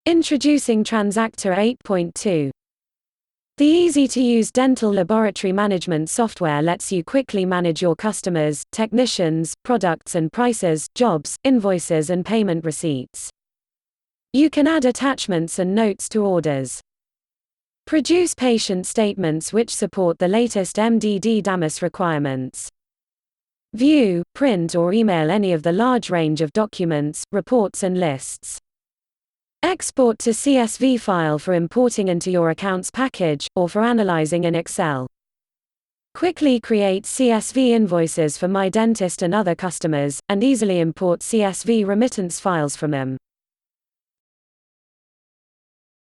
Introducing Transactor 8.2. The easy-to-use dental laboratory management software lets you quickly manage your customers, technicians, products and prices, jobs, invoices and payment receipts. You can add attachments and notes to orders. Produce patient statements which support the latest MDD DAMAS requirements. View, print or email any of the large range of documents, reports and lists. Export to CSV file for importing into your accounts package, or for analyzing in Excel. Quickly create CSV invoices for MyDentist and other customers, and easily import CSV remittance files from them.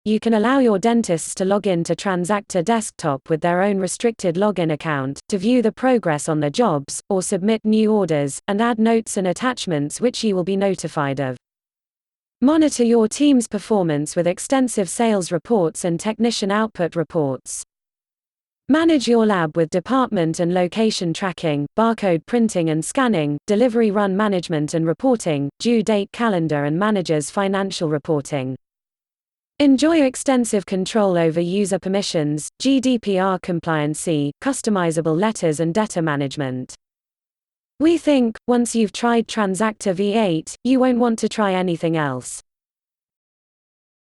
You can allow your dentists to log in to Transactor Desktop with their own restricted login account, to view the progress on their jobs, or submit new orders, and add notes and attachments which you will be notified of. Monitor your team's performance with extensive sales reports and technician output reports. Manage your lab with department and location tracking, barcode printing and scanning, delivery run management and reporting, due date calendar and managers' financial reporting. Enjoy extensive control over user permissions, GDPR compliancy, customizable letters and data management. We think, once you've tried Transactor V8, you won't want to try anything else.